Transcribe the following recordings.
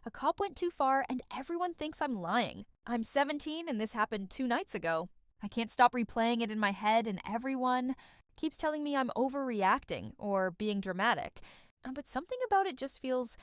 A cop went too far and everyone thinks I'm lying. I'm 17 and this happened 2 nights ago. I can't stop replaying it in my head and everyone keeps telling me I'm overreacting or being dramatic. But something about it just feels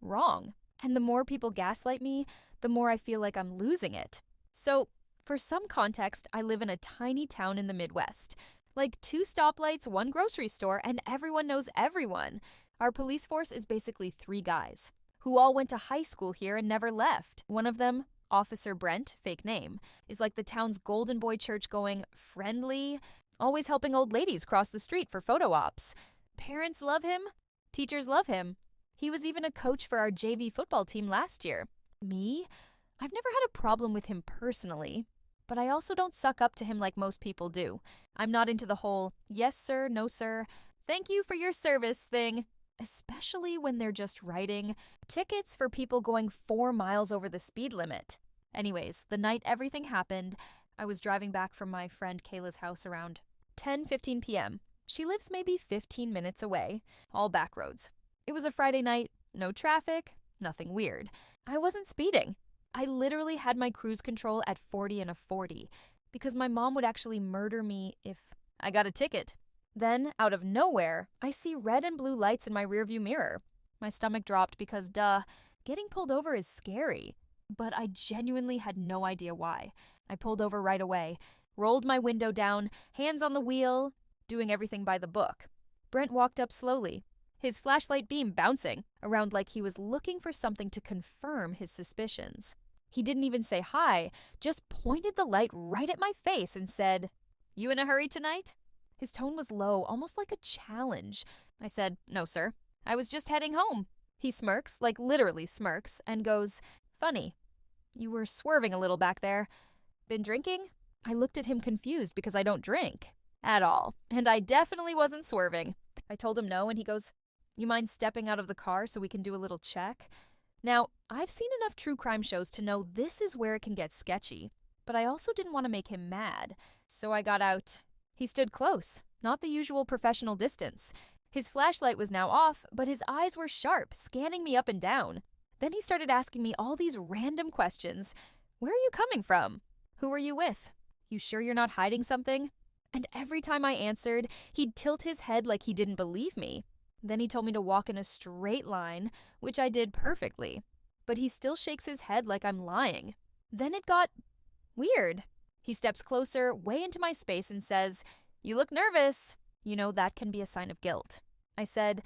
wrong. And the more people gaslight me, the more I feel like I'm losing it. So, for some context, I live in a tiny town in the Midwest. Like 2 stoplights, 1 grocery store, and everyone knows everyone. Our police force is basically 3 guys who all went to high school here and never left. One of them, Officer Brent, fake name, is like the town's golden boy church going friendly, always helping old ladies cross the street for photo ops. Parents love him, teachers love him. He was even a coach for our JV football team last year. Me? I've never had a problem with him personally, but I also don't suck up to him like most people do. I'm not into the whole, yes sir, no sir, thank you for your service thing, especially when they're just writing tickets for people going 4 miles over the speed limit. Anyways, the night everything happened, I was driving back from my friend Kayla's house around 10:15 p.m. She lives maybe 15 minutes away, all back roads. It was a Friday night, no traffic, nothing weird. I wasn't speeding. I literally had my cruise control at 40 and a 40 because my mom would actually murder me if I got a ticket. Then, out of nowhere, I see red and blue lights in my rearview mirror. My stomach dropped because, getting pulled over is scary. But I genuinely had no idea why. I pulled over right away, rolled my window down, hands on the wheel, doing everything by the book. Brent walked up slowly, his flashlight beam bouncing around like he was looking for something to confirm his suspicions. He didn't even say hi, just pointed the light right at my face and said, "You in a hurry tonight?" His tone was low, almost like a challenge. I said, "No, sir. I was just heading home." He smirks, like literally smirks, and goes, "Funny. You were swerving a little back there. Been drinking?" I looked at him confused because I don't drink at all, and I definitely wasn't swerving. I told him no, and he goes, "You mind stepping out of the car so we can do a little check?" Now, I've seen enough true crime shows to know this is where it can get sketchy, but I also didn't want to make him mad, so I got out. He stood close, not the usual professional distance. His flashlight was now off, but his eyes were sharp, scanning me up and down. Then he started asking me all these random questions. "Where are you coming from? Who are you with? You sure you're not hiding something?" And every time I answered, he'd tilt his head like he didn't believe me. Then he told me to walk in a straight line, which I did perfectly. But he still shakes his head like I'm lying. Then it got weird. He steps closer, way into my space, and says, "You look nervous." You know, that can be a sign of guilt. I said,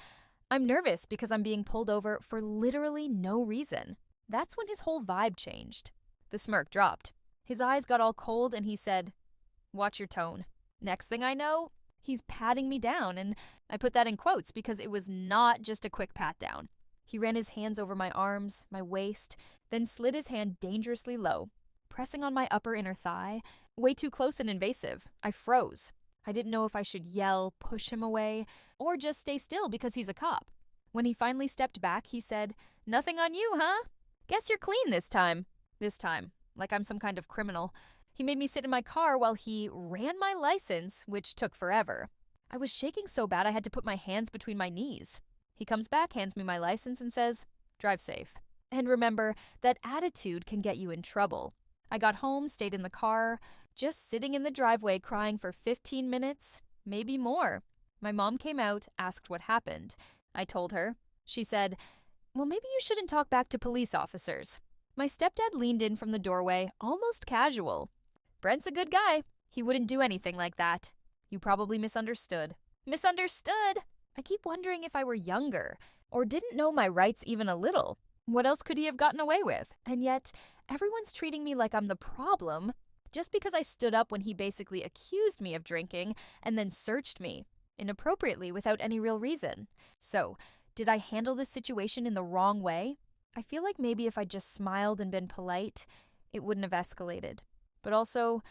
"I'm nervous because I'm being pulled over for literally no reason." That's when his whole vibe changed. The smirk dropped. His eyes got all cold and he said, "Watch your tone." Next thing I know, he's patting me down, and I put that in quotes because it was not just a quick pat down. He ran his hands over my arms, my waist, then slid his hand dangerously low, pressing on my upper inner thigh, way too close and invasive. I froze. I didn't know if I should yell, push him away, or just stay still because he's a cop. When he finally stepped back, he said, "Nothing on you, huh? Guess you're clean this time." This time, like I'm some kind of criminal. He made me sit in my car while he ran my license, which took forever. I was shaking so bad I had to put my hands between my knees. He comes back, hands me my license, and says, "Drive safe. And remember, that attitude can get you in trouble." I got home, stayed in the car, just sitting in the driveway crying for 15 minutes, maybe more. My mom came out, asked what happened. I told her. She said, "Well, maybe you shouldn't talk back to police officers." My stepdad leaned in from the doorway, almost casual. "Brent's a good guy. He wouldn't do anything like that. You probably misunderstood." Misunderstood? I keep wondering if I were younger, or didn't know my rights even a little. What else could he have gotten away with? And yet, everyone's treating me like I'm the problem, just because I stood up when he basically accused me of drinking and then searched me, inappropriately without any real reason. So, did I handle this situation in the wrong way? I feel like maybe if I just smiled and been polite, it wouldn't have escalated. But also,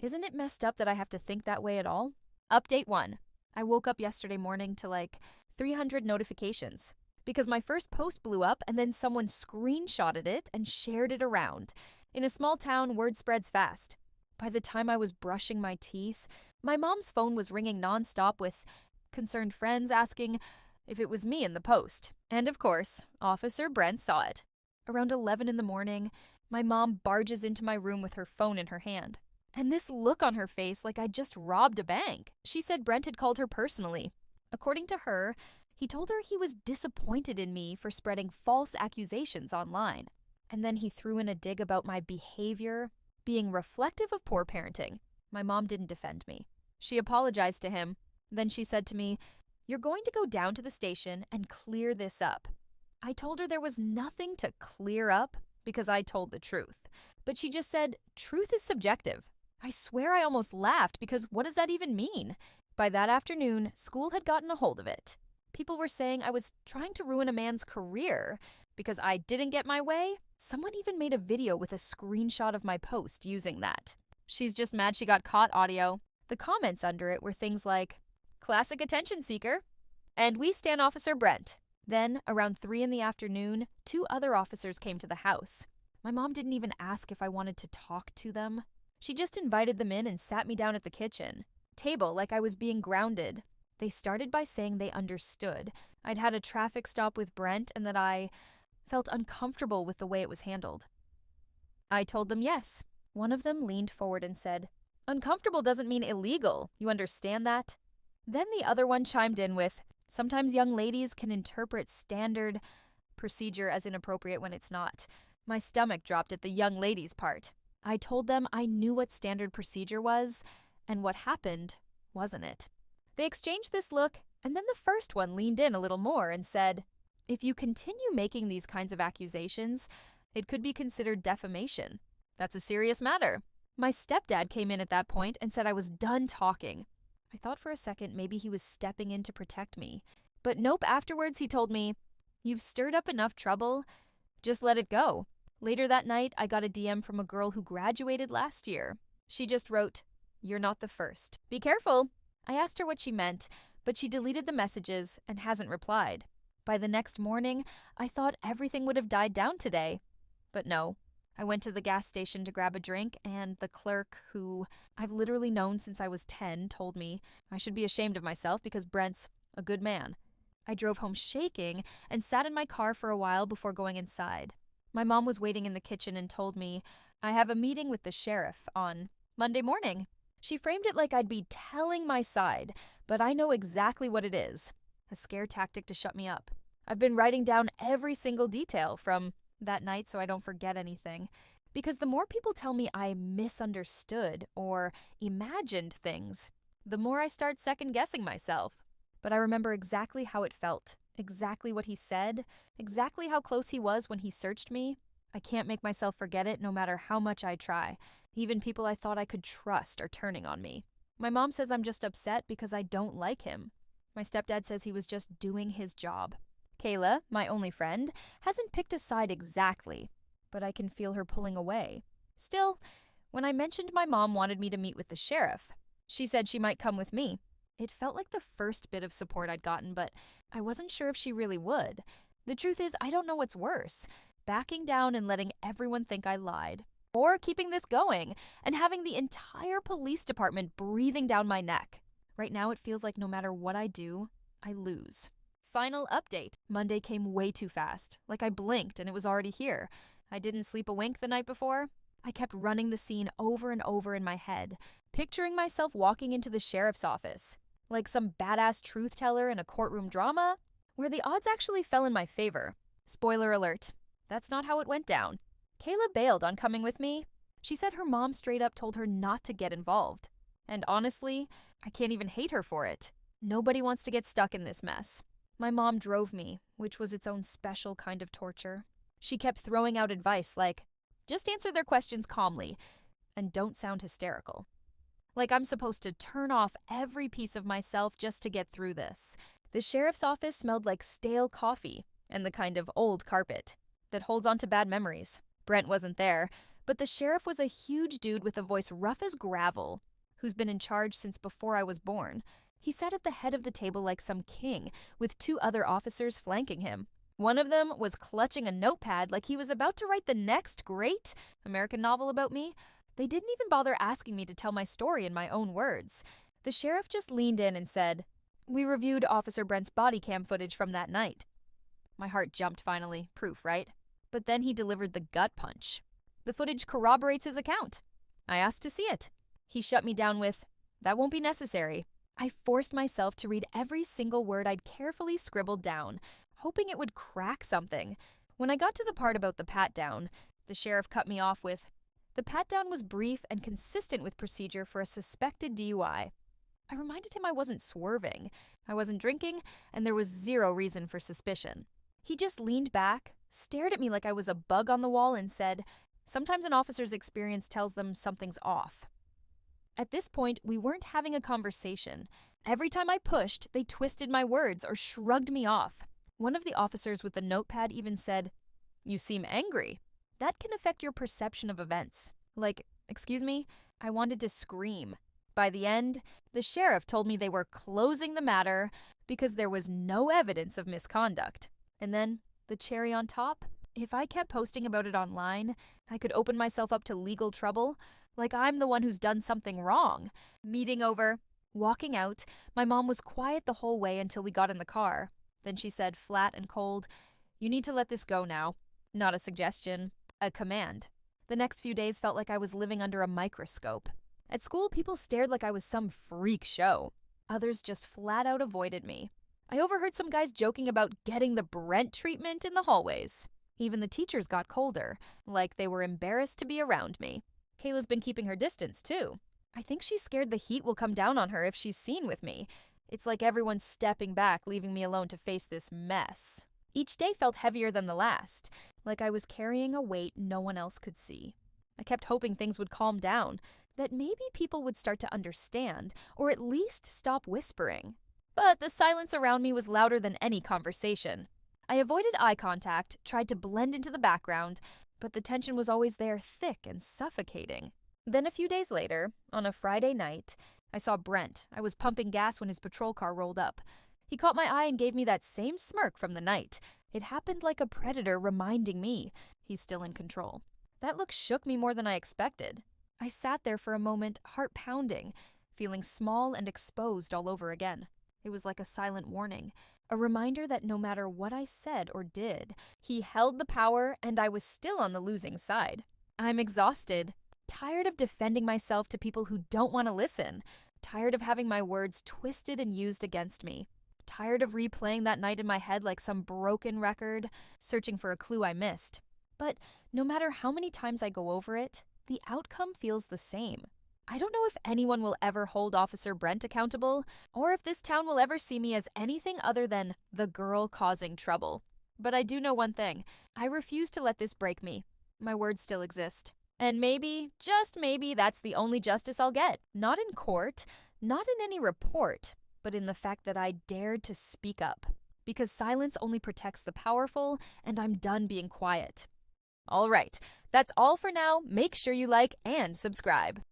isn't it messed up that I have to think that way at all? Update 1. I woke up yesterday morning to like 300 notifications because my first post blew up and then someone screenshotted it and shared it around. In a small town, word spreads fast. By the time I was brushing my teeth, my mom's phone was ringing nonstop with concerned friends asking if it was me in the post. And of course, Officer Brent saw it. Around 11 in the morning, my mom barges into my room with her phone in her hand. And this look on her face like I'd just robbed a bank. She said Brent had called her personally. According to her, he told her he was disappointed in me for spreading false accusations online. And then he threw in a dig about my behavior being reflective of poor parenting. My mom didn't defend me. She apologized to him. Then she said to me, "You're going to go down to the station and clear this up." I told her there was nothing to clear up because I told the truth. But she just said, "Truth is subjective." I swear I almost laughed because what does that even mean? By that afternoon, school had gotten a hold of it. People were saying I was trying to ruin a man's career because I didn't get my way. Someone even made a video with a screenshot of my post using that. "She's just mad she got caught" audio. The comments under it were things like, "Classic attention seeker," and "We stand Officer Brent." Then, around 3 in the afternoon, 2 other officers came to the house. My mom didn't even ask if I wanted to talk to them. She just invited them in and sat me down at the kitchen table like I was being grounded. They started by saying they understood. I'd had a traffic stop with Brent and that I felt uncomfortable with the way it was handled. I told them yes. One of them leaned forward and said, "Uncomfortable doesn't mean illegal. You understand that?" Then the other one chimed in with, "Sometimes young ladies can interpret standard procedure as inappropriate when it's not." My stomach dropped at the young ladies part. I told them I knew what standard procedure was, and what happened wasn't it. They exchanged this look, and then the first one leaned in a little more and said, "If you continue making these kinds of accusations, it could be considered defamation. That's a serious matter." My stepdad came in at that point and said I was done talking. I thought for a second maybe he was stepping in to protect me. But nope, afterwards he told me, "You've stirred up enough trouble. Just let it go." Later that night, I got a DM from a girl who graduated last year. She just wrote, "You're not the first. Be careful." I asked her what she meant, but she deleted the messages and hasn't replied. By the next morning, I thought everything would have died down today. But no. I went to the gas station to grab a drink, and the clerk, who I've literally known since I was 10, told me I should be ashamed of myself because Brent's a good man. I drove home shaking and sat in my car for a while before going inside. My mom was waiting in the kitchen and told me, "I have a meeting with the sheriff on Monday morning." She framed it like I'd be telling my side, but I know exactly what it is. A scare tactic to shut me up. I've been writing down every single detail from that night so I don't forget anything. Because the more people tell me I misunderstood or imagined things, the more I start second-guessing myself. But I remember exactly how it felt, exactly what he said, exactly how close he was when he searched me. I can't make myself forget it no matter how much I try. Even people I thought I could trust are turning on me. My mom says I'm just upset because I don't like him. My stepdad says he was just doing his job. Kayla, my only friend, hasn't picked a side exactly, but I can feel her pulling away. Still, when I mentioned my mom wanted me to meet with the sheriff, she said she might come with me. It felt like the first bit of support I'd gotten, but I wasn't sure if she really would. The truth is, I don't know what's worse, backing down and letting everyone think I lied, or keeping this going and having the entire police department breathing down my neck. Right now, it feels like no matter what I do, I lose. Final update. Monday came way too fast. Like I blinked and it was already here. I didn't sleep a wink the night before. I kept running the scene over and over in my head, picturing myself walking into the sheriff's office, like some badass truth teller in a courtroom drama, where the odds actually fell in my favor. Spoiler alert, that's not how it went down. Kayla bailed on coming with me. She said her mom straight up told her not to get involved. And honestly, I can't even hate her for it. Nobody wants to get stuck in this mess. My mom drove me, which was its own special kind of torture. She kept throwing out advice like, just answer their questions calmly, and don't sound hysterical. Like I'm supposed to turn off every piece of myself just to get through this. The sheriff's office smelled like stale coffee and the kind of old carpet that holds on to bad memories. Brent wasn't there, but the sheriff was a huge dude with a voice rough as gravel, who's been in charge since before I was born. He sat at the head of the table like some king, with 2 other officers flanking him. One of them was clutching a notepad like he was about to write the next great American novel about me. They didn't even bother asking me to tell my story in my own words. The sheriff just leaned in and said, "We reviewed Officer Brent's body cam footage from that night." My heart jumped finally. Proof, right? But then he delivered the gut punch. The footage corroborates his account. I asked to see it. He shut me down with, "That won't be necessary." I forced myself to read every single word I'd carefully scribbled down, hoping it would crack something. When I got to the part about the pat-down, the sheriff cut me off with, "The pat-down was brief and consistent with procedure for a suspected DUI." I reminded him I wasn't swerving, I wasn't drinking, and there was zero reason for suspicion. He just leaned back, stared at me like I was a bug on the wall, and said, "Sometimes an officer's experience tells them something's off." At this point, we weren't having a conversation. Every time I pushed, they twisted my words or shrugged me off. One of the officers with the notepad even said, "You seem angry." That can affect your perception of events. Like, excuse me, I wanted to scream. By the end, the sheriff told me they were closing the matter because there was no evidence of misconduct. And then, the cherry on top, if I kept posting about it online, I could open myself up to legal trouble, like I'm the one who's done something wrong. Meeting over, walking out, my mom was quiet the whole way until we got in the car. Then she said, flat and cold, "You need to let this go now." Not a suggestion, a command. The next few days felt like I was living under a microscope. At school, people stared like I was some freak show. Others just flat out avoided me. I overheard some guys joking about getting the Brent treatment in the hallways. Even the teachers got colder, like they were embarrassed to be around me. Kayla's been keeping her distance, too. I think she's scared the heat will come down on her if she's seen with me. It's like everyone's stepping back, leaving me alone to face this mess. Each day felt heavier than the last, like I was carrying a weight no one else could see. I kept hoping things would calm down, that maybe people would start to understand, or at least stop whispering. But the silence around me was louder than any conversation. I avoided eye contact, tried to blend into the background, but the tension was always there, thick and suffocating. Then a few days later, on a Friday night, I saw Brent. I was pumping gas when his patrol car rolled up. He caught my eye and gave me that same smirk from the night. It happened like a predator reminding me he's still in control. That look shook me more than I expected. I sat there for a moment, heart pounding, feeling small and exposed all over again. It was like a silent warning, a reminder that no matter what I said or did, he held the power and I was still on the losing side. I'm exhausted, tired of defending myself to people who don't want to listen, tired of having my words twisted and used against me, tired of replaying that night in my head like some broken record, searching for a clue I missed. But no matter how many times I go over it, the outcome feels the same. I don't know if anyone will ever hold Officer Brent accountable, or if this town will ever see me as anything other than the girl causing trouble. But I do know one thing. I refuse to let this break me. My words still exist. And maybe, just maybe, that's the only justice I'll get. Not in court, not in any report, but in the fact that I dared to speak up. Because silence only protects the powerful, and I'm done being quiet. All right, that's all for now. Make sure you like and subscribe.